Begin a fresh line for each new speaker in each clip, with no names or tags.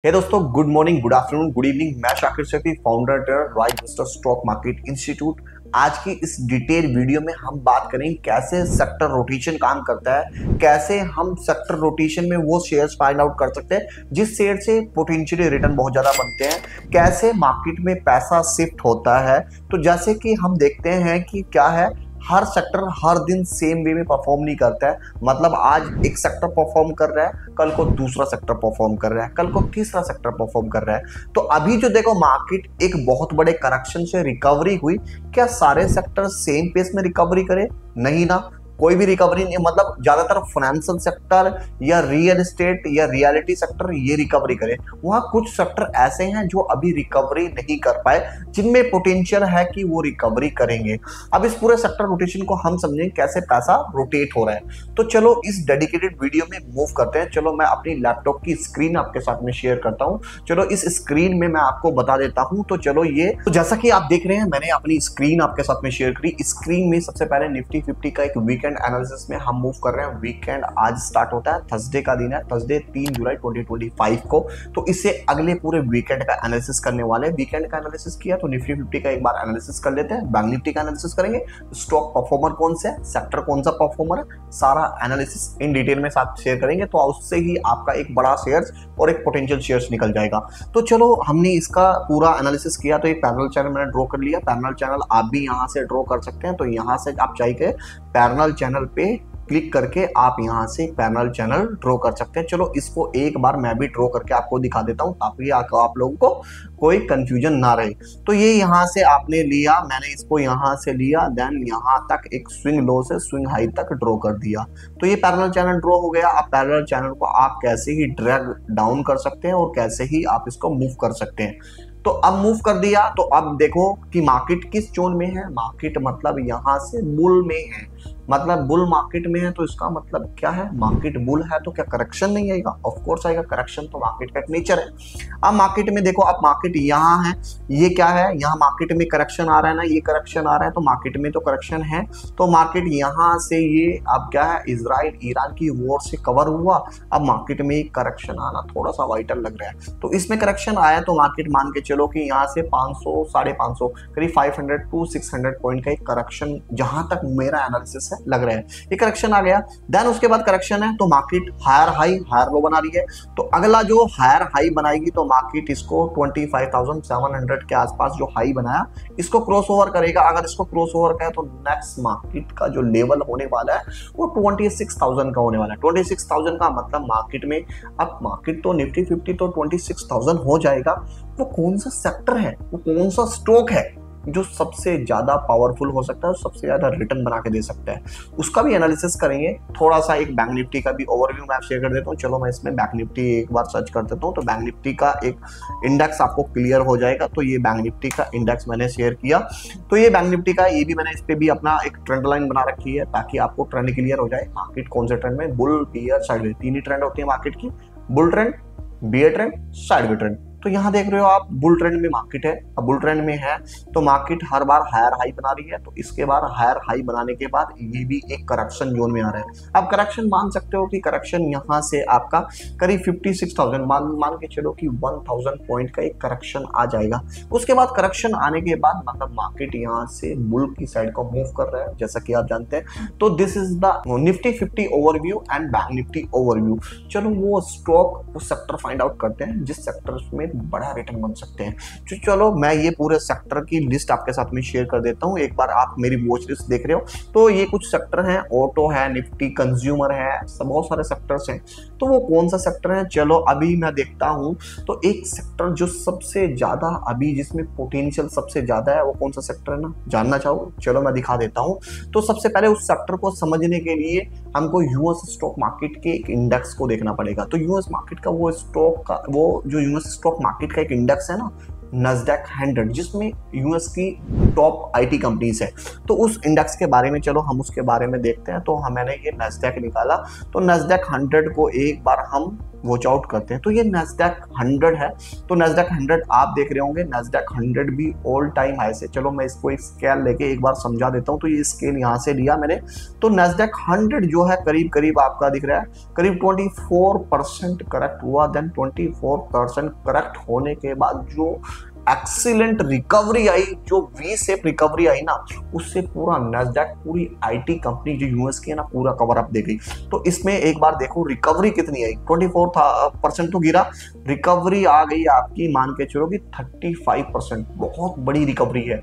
हे दोस्तों, good morning, good afternoon, good evening. मैं Shakir Shafi, founder right mister stock market institute. आज की इस डिटेल वीडियो में हम बात करेंगे कैसे सेक्टर रोटेशन काम करता है, कैसे हम सेक्टर रोटेशन में वो शेयर्स फाइंड आउट कर सकते हैं जिस शेयर से पोटेंशियली रिटर्न बहुत ज्यादा बनते हैं, कैसे मार्केट में पैसा शिफ्ट होता है। तो जैसे कि हम देखते हैं कि क्या है, हर सेक्टर हर दिन सेम वे में परफॉर्म नहीं करता है। मतलब आज एक सेक्टर परफॉर्म कर रहा है, कल को दूसरा सेक्टर परफॉर्म कर रहा है, कल को तीसरा सेक्टर परफॉर्म कर रहा है। तो अभी जो देखो मार्केट एक बहुत बड़े करेक्शन से रिकवरी हुई, क्या सारे सेक्टर सेम पेस में रिकवरी करे? नहीं ना, कोई भी रिकवरी नहीं। मतलब ज्यादातर फाइनेंशियल सेक्टर या रियल एस्टेट या रियलिटी सेक्टर ये रिकवरी करे। वहां कुछ सेक्टर ऐसे हैं जो अभी रिकवरी नहीं कर पाए, जिनमें पोटेंशियल है कि वो रिकवरी करेंगे। अब इस पूरे सेक्टर रोटेशन को हम समझें कैसे पैसा रोटेट हो रहा है। तो चलो इस डेडिकेटेड वीडियो में मूव करते हैं। चलो मैं अपनी लैपटॉप की स्क्रीन आपके साथ में शेयर करता हूं। चलो इस स्क्रीन में मैं आपको बता देता हूं। तो चलो ये तो जैसा कि आप देख रहे हैं, मैंने अपनी स्क्रीन आपके साथ में शेयर करी। स्क्रीन में सबसे पहले निफ्टी 50 का एक वीकेंड एनालिसिस में हम मूव कर रहे हैं। वीकेंड आज स्टार्ट होता है, थर्सडे का दिन है, थर्सडे 3 जुलाई 2025 को। तो इससे अगले पूरे वीकेंड का एनालिसिस करने वाले हैं। वीकेंड का एनालिसिस किया तो निफ्टी 50 का एक बार एनालिसिस कर लेते हैं। बैंक निफ्टी का एनालिसिस करेंगे, स्टॉक परफॉर्मर कौन से है, सेक्टर कौन सा परफॉर्मर है, सारा एनालिसिस इन डिटेल में साथ शेयर करेंगे। तो उससे ही आपका एक बड़ा शेयर्स और एक पोटेंशियल शेयर्स निकल जाएगा। तो चलो हमने इसका पूरा एनालिसिस किया। तो एक पैरेलल चैनल मैंने ड्रॉ कर लिया। पैरेलल चैनल आप भी यहाँ से ड्रॉ कर सकते हैं। तो यहाँ से आप चाहिए पैरेलल चैनल पे क्लिक करके आप यहाँ से पैरेलल चैनल ड्रॉ कर सकते हैं। चलो इसको एक बार मैं भी ड्रॉ करके आपको दिखा देता हूँ ताकि आप लोगों को कोई कंफ्यूजन ना रहे। तो ये यहाँ से आपने लिया, मैंने इसको यहाँ से लिया, देन यहाँ तक एक स्विंग लो से स्विंग हाई तक ड्रॉ कर दिया। तो ये पैरेलल चैनल ड्रॉ हो गया। अब पैरेलल चैनल को आप कैसे ही ड्रैग डाउन कर सकते हैं और कैसे ही आप इसको मूव कर सकते हैं। तो अब मूव कर दिया। तो अब देखो कि मार्केट किस जोन में है। मार्केट मतलब यहाँ से बुल में है, मतलब बुल मार्केट में है। तो इसका मतलब क्या है, मार्केट बुल है तो क्या करेक्शन नहीं आएगा? ऑफ कोर्स आएगा, करेक्शन तो मार्केट का एक नेचर है। अब मार्केट में देखो, अब मार्केट यहाँ है, ये क्या है, यहाँ मार्केट में करेक्शन आ रहा है ना, ये करेक्शन आ रहा है। तो मार्केट में तो करेक्शन है। तो मार्केट यहाँ से ये अब क्या है, इजराइल ईरान की वॉर से कवर हुआ। अब मार्केट में करेक्शन आना थोड़ा सा वाइटल लग रहा है। तो इसमें करेक्शन आया तो मार्केट मान के चलो कि यहाँ से 500 550 करीब 500 टू 600 पॉइंट का एक करेक्शन, जहां तक मेरा एनालिसिस है, लग रहा है ये करेक्शन आ गया। देन उसके बाद करेक्शन है तो market higher high higher low बना रही है। तो अगला जो हायर हाई बनाएगी तो मार्केट इसको 25,700 के आसपास जो हाई बनाया इसको क्रॉस ओवर करेगा। अगर इसको क्रॉस ओवर करे तो नेक्स्ट मार्केट का जो लेवल होने वाला है वो 26,000 का होने वाला है। 26,000 का मतलब मार्केट में, अब मार्केट तो निफ्टी 50 तो 26,000 हो जाएगा। वो कौन सा सेक्टर है, वो कौन सा स्टॉक है जो सबसे ज्यादा पावरफुल हो सकता है, सबसे ज्यादा रिटर्न बना के दे सकता है, उसका भी एनालिसिस करेंगे। थोड़ा सा एक बैंक निफ्टी का भी ओवरव्यू मैं शेयर कर देता हूँ। चलो मैं इसमें बैंक निफ्टी एक बार सर्च कर देता हूँ। तो बैंक निफ्टी का एक इंडेक्स आपको क्लियर हो जाएगा। तो ये बैंक निफ्टी का इंडेक्स मैंने शेयर किया। तो ये बैंक निफ्टी का ये भी मैंने इस पे भी अपना एक ट्रेंड लाइन बना रखी है ताकि आपको ट्रेंड क्लियर हो जाए। मार्केट कौन से ट्रेंड में, बुल, बियर, साइडवेज, तीन ही ट्रेंड होती है मार्केट की, bull trend, bear trend, sideway trend. तो यहाँ देख रहे हो आप, बुल ट्रेंड में मार्केट है। अब बुल ट्रेंड में है तो मार्केट हर बार हायर हाई बना रही है। तो इसके बाद हायर हाई बनाने के बाद ये भी एक करेक्शन जोन में आ रहा है। अब करेक्शन मान सकते हो कि करेक्शन यहाँ से आपका करीब 56,000 मान के चलो कि 1,000 पॉइंट का एक करेक्शन आ जाएगा। उसके बाद करेक्शन आने के बाद मतलब मार्केट यहाँ से बुल की साइड को मूव कर रहा है, जैसा कि आप जानते हैं। तो this is the Nifty 50 overview and bank Nifty overview. चलो वो स्टॉक, वो सेक्टर फाइंड आउट करते हैं जिस सेक्टर में बड़ा रिटर्न बन सकते हैं। तो चलो मैं ये पूरे सेक्टर की लिस्ट आपके साथ में शेयर कर देता हूँ। एक बार आप मेरी वॉच लिस्ट देख रहे हो तो ये कुछ सेक्टर हैं, ऑटो है, निफ्टी कंज्यूमर है, बहुत सारे सेक्टर्स हैं। तो वो कौन सा सेक्टर है, चलो अभी मैं देखता हूँ। तो एक सेक्टर जो सबसे ज्यादा अभी जिसमें पोटेंशियल सबसे ज्यादा है वो कौन सा सेक्टर है ना, जानना चाहो? चलो मैं दिखा देता हूँ। तो सबसे पहले उस सेक्टर को समझने के लिए हमको यूएस स्टॉक मार्केट के एक इंडेक्स को देखना पड़ेगा। तो यूएस मार्केट का वो स्टॉक का वो जो यूएस स्टॉक मार्केट का एक इंडेक्स है ना, नस्डैक 100, जिसमें यूएस की टॉप आईटी कंपनीज है। तो उस इंडेक्स के बारे में चलो हम उसके बारे में देखते हैं। तो मैंने ये नस्डैक निकाला। तो नस्डैक 100 को एक बार हम वॉच आउट करते हैं। तो ये नैस्डैक 100 है। तो नैस्डैक 100 आप देख रहे होंगे, नैस्डैक 100 भी ऑल टाइम हाई से, चलो मैं इसको एक स्केल लेके एक बार समझा देता हूँ। तो ये स्केल यहाँ से लिया मैंने, तो नैस्डैक 100 जो है करीब करीब आपका दिख रहा है करीब 24% करेक्ट हुआ। देन 24% करेक्ट होने के बाद जो एक्सीलेंट रिकवरी आई, जो वी शेप रिकवरी आई ना, उससे पूरा नैस्डैक, पूरी आईटी कंपनी जो यूएस की है ना, पूरा कवर अप दे गई। तो इसमें एक बार देखो रिकवरी कितनी आई, 24% तो गिरा, रिकवरी आ गई आपकी मान के चलो कि 35%, बहुत बड़ी रिकवरी है।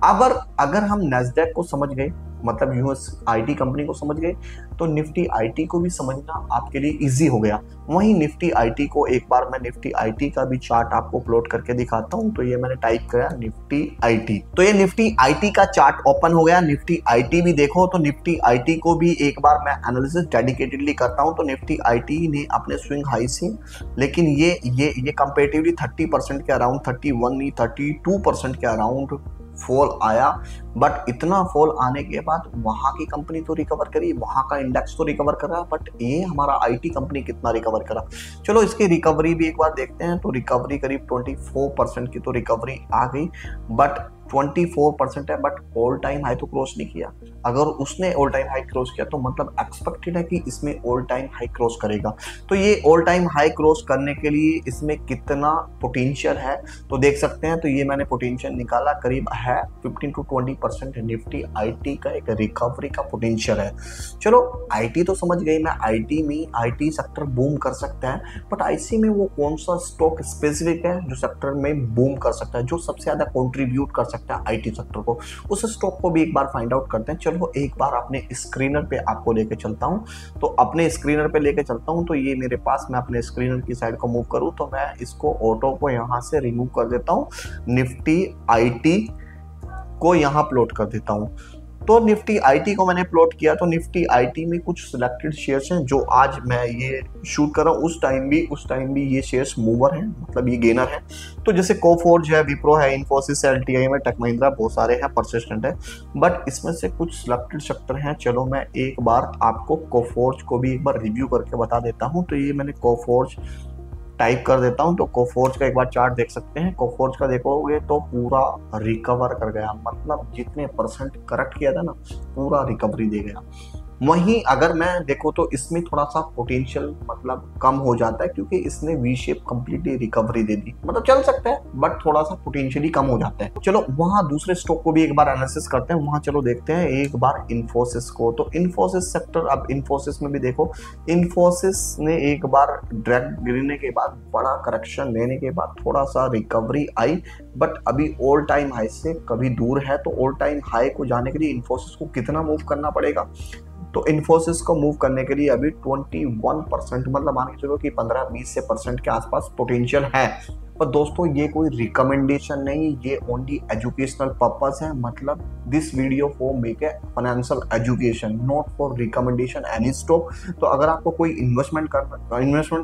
अगर हम नैस्डैक को समझ गए, मतलब यूएस आईटी कंपनी को समझ गए, तो निफ्टी आईटी को भी समझना आपके लिए इजी हो गया। वहीं निफ्टी आईटी को एक बार मैं निफ्टी आईटी का भी चार्ट आपको प्लॉट करके दिखाता हूं। तो ये मैंने टाइप किया निफ्टी आईटी, तो ये निफ्टी आईटी का चार्ट ओपन हो गया। निफ्टी आईटी भी देखो, तो निफ्टी आईटी को भी एक बार मैं एनालिसिस डेडिकेटेडली करता हूं। तो निफ्टी आईटी ने अपने स्विंग हाई से, लेकिन ये कंपेरेटिवली 30% के अराउंड, 31 नहीं 32% के अराउंड फॉल आया। बट इतना फॉल आने के बाद वहां की कंपनी तो रिकवर करी, वहां का इंडेक्स तो रिकवर कर रहा, बट ये हमारा आईटी कंपनी कितना रिकवर करा, चलो इसकी रिकवरी भी एक बार देखते हैं। तो रिकवरी करीब 24% की तो रिकवरी आ गई, बट 24% है, बट ऑल टाइम हाई तो क्रॉस नहीं किया। अगर उसने ऑल टाइम हाई क्रॉस किया तो मतलब एक्सपेक्टेड है कि इसमें ऑल टाइम हाई क्रॉस करेगा। तो ये ऑल टाइम हाई क्रॉस करने के लिए इसमें कितना पोटेंशियल है तो देख सकते हैं। तो ये मैंने पोटेंशियल निकाला, करीब है 15 to 20% निफ्टी आईटी का एक रिकवरी का पोटेंशियल है। चलो आईटी तो समझ गई मैं, आईटी में आईटी सेक्टर बूम कर सकता है, बट आईसी में वो कौन सा स्टॉक स्पेसिफिक है जो सेक्टर में बूम कर सकता है, जो सबसे ज्यादा कंट्रीब्यूट कर सकता है आईटी सेक्टर को, उस स्टॉक को भी एक बार फाइंड आउट करते हैं। चलो एक बार अपने स्क्रीनर पे आपको लेके चलता हूं। तो अपने स्क्रीनर पे लेके चलता हूं, तो ये मेरे पास, मैं अपने स्क्रीनर की साइड को मूव करूं तो मैं इसको ऑटो को यहां से रिमूव कर देता हूं, निफ्टी आईटी को यहां प्लॉट कर देता हूं। तो निफ्टी आईटी को मैंने प्लॉट किया, तो निफ्टी आईटी में कुछ सिलेक्टेड शेयर्स हैं जो आज मैं ये शूट कर रहा हूँ, उस टाइम भी ये शेयर्स मूवर हैं, मतलब ये गेनर है। तो जैसे कोफोर्ज है, विप्रो है, इन्फोसिस है, एलटीआई में, टेक महिंद्रा, बहुत सारे हैं, परसिस्टेंट है, बट इसमें से कुछ सिलेक्टेड सेक्टर हैं। चलो मैं एक बार आपको कोफोर्ज को भी एक बार रिव्यू करके बता देता हूँ। तो ये मैंने कोफोर्ज टाइप कर देता हूं, तो कोफोर्ज का एक बार चार्ट देख सकते हैं। कोफोर्ज का देखोगे तो पूरा रिकवर कर गया, मतलब जितने परसेंट करेक्ट किया था ना, पूरा रिकवरी दे गया। वहीं अगर मैं देखो तो इसमें थोड़ा सा पोटेंशियल मतलब कम हो जाता है, क्योंकि इसने वी शेप कंप्लीटली रिकवरी दे दी, मतलब चल सकता है बट थोड़ा सा पोटेंशियली कम हो जाता है। चलो वहां दूसरे स्टॉक को भी एक बार एनालिसिस करते हैं, वहां चलो देखते हैं एक बार इन्फोसिस को। तो इन्फोसिस सेक्टर, अब इन्फोसिस में भी देखो, इन्फोसिस ने एक बार ड्रैग गिरने के बाद, बड़ा करेक्शन लेने के बाद थोड़ा सा रिकवरी आई, बट अभी ऑल टाइम हाई से कभी दूर है। तो ऑल टाइम हाई को जाने के लिए इन्फोसिस को कितना मूव करना पड़ेगा, तो इन्फोसिस को मूव करने के लिए अभी 21%, मतलब मान के चलो कि 15-20 से परसेंट के आसपास पोटेंशियल है। पर दोस्तों ये कोई रिकमेंडेशन नहीं, ये ओनली एजुकेशनल पर्पस है, मतलब this video for make a financial education, not for recommendation any stock. तो अगर आपको कोई इन्वेस्टमेंट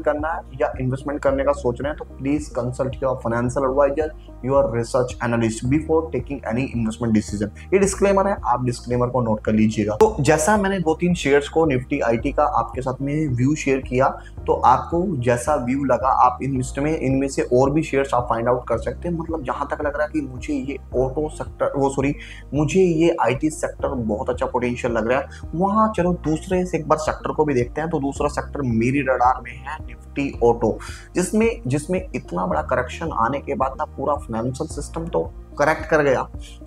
करना है या इन्वेस्टमेंट करने का सोच रहे हैं, तो please consult your financial advisor, your research analyst before taking any investment decision. ये डिस्क्लेमर है, आप डिस्क्लेमर को नोट कर लीजिएगा। तो जैसा मैंने 2-3 शेयर्स को निफ्टी आईटी का आपके साथ में व्यू शेयर किया, तो आपको जैसा व्यू लगा आप इनमें से और भी शेयर्स आप फाइंड आउट कर सकते हैं। मतलब जहां तक लग रहा है कि मुझे ये ऑटो सेक्टर, मुझे ये आईटी सेक्टर बहुत अच्छा पोटेंशियल लग रहा है, वहां चलो दूसरे से एक बार सेक्टर को भी देखते हैं। तो दूसरा सेक्टर मेरी रडार में है निफ्टी ऑटो, जिसमें इतना बड़ा करेक्शन आने के बाद ना पूरा फाइनेंशियल सिस्टम तो करेक्ट कर गया,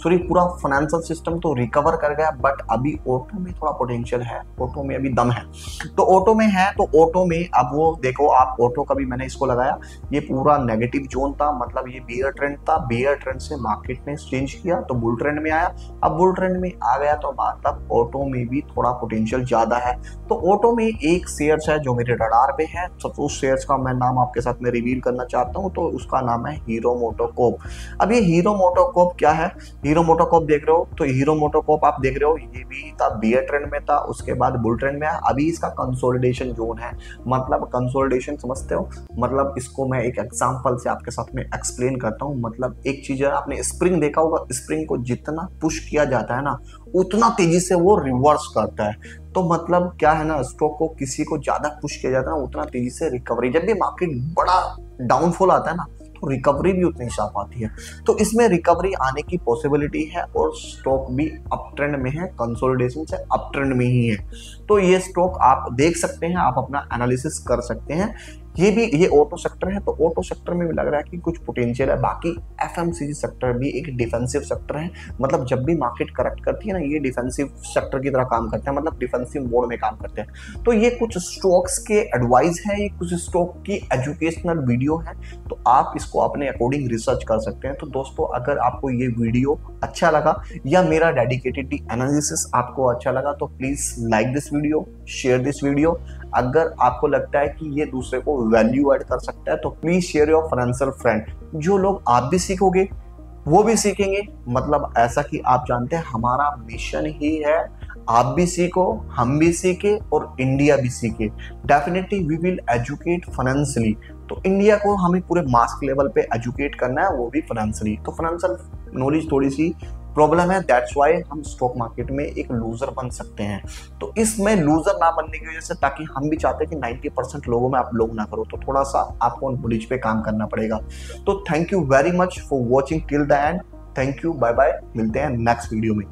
पूरा फाइनेंशियल सिस्टम तो रिकवर कर गया, बट अभी ऑटो में थोड़ा पोटेंशियल है, ऑटो में अभी दम है। तो ऑटो में है, तो ऑटो में अब वो देखो आप, ऑटो का भी मैंने इसको लगाया, ये पूरा नेगेटिव जोन था, मतलब ये बियर ट्रेंड था, बियर ट्रेंड से मार्केट ने चेंज किया तो बुल ट्रेंड में आया, अब बुल ट्रेंड में आ गया तो मतलब ऑटो में भी थोड़ा पोटेंशियल ज्यादा है। तो ऑटो में एक शेयर्स है जो मेरे रडार पे है, तो उस शेयर्स का मैं नाम आपके साथ में रिवील करना चाहता हूँ, तो उसका नाम है हीरो मोटोकॉर्प। अब ये हीरो मोटोकॉर्प मोटोकॉर्प क्या है, हीरो मोटोकॉर्प देख रहे हो, तो हीरो मोटोकॉर्प आप देख रहे हो ये भी था बियर ट्रेंड में था, उसके बाद बुल ट्रेंड में है, अभी इसका कंसोलिडेशन जोन है। मतलब कंसोलिडेशन समझते हो, मतलब इसको मैं एक एग्जांपल से आपके साथ में एक्सप्लेन करता हूँ। मतलब एक चीज है, आपने स्प्रिंग देखा होगा, स्प्रिंग को जितना पुश किया जाता है ना उतना तेजी से वो रिवर्स करता है। तो मतलब क्या है ना, स्टॉक को किसी को ज्यादा पुश किया जाता है ना उतना तेजी से रिकवरी, जब भी मार्केट बड़ा डाउनफॉल आता है ना तो रिकवरी भी उतनी शार्प आती है। तो इसमें रिकवरी आने की पॉसिबिलिटी है और स्टॉक भी अप ट्रेंड में है, कंसोलिडेशन से अप ट्रेंड में ही है। तो ये स्टॉक आप देख सकते हैं, आप अपना एनालिसिस कर सकते हैं। ये ऑटो सेक्टर है, तो ऑटो सेक्टर में भी लग रहा है कि कुछ पोटेंशियल है। बाकी एफएमसीजी सेक्टर भी एक डिफेंसिव सेक्टर है, मतलब जब भी मार्केट करेक्ट करती है ना ये डिफेंसिव सेक्टर की तरह काम करते हैं, मतलब डिफेंसिव मोड में काम करते हैं। तो ये कुछ स्टॉक्स के एडवाइस है, ये कुछ स्टॉक की एजुकेशनल वीडियो है, तो आप इसको अपने अकॉर्डिंग रिसर्च कर सकते हैं। तो दोस्तों अगर आपको ये वीडियो अच्छा लगा या मेरा डेडिकेटेड एनालिसिस आपको अच्छा लगा तो please like this video, share this video. अगर आपको लगता है कि ये दूसरे को वैल्यू ऐड कर सकता है तो please share your financial friend. जो लोग आप भी सीखोगे वो भी सीखेंगे, मतलब ऐसा कि आप जानते हैं हमारा मिशन ही है आप भी सीखो, हम भी सीखे और इंडिया भी सीखे। Definitely we will educate financially, तो इंडिया को हमें पूरे मास्क लेवल पे एजुकेट करना है, वो भी फाइनेंशियली। तो फाइनेंशियल नॉलेज थोड़ी सी प्रॉब्लम है, दैट्स वाई हम स्टॉक मार्केट में एक लूजर बन सकते हैं। तो इसमें लूजर ना बनने की वजह से, ताकि हम भी चाहते हैं कि 90% लोगों में आप लोग ना करो, तो थोड़ा सा आपको नॉलेज पे काम करना पड़ेगा। तो thank you very much for watching till the end. Thank you, bye bye, मिलते हैं नेक्स्ट वीडियो में।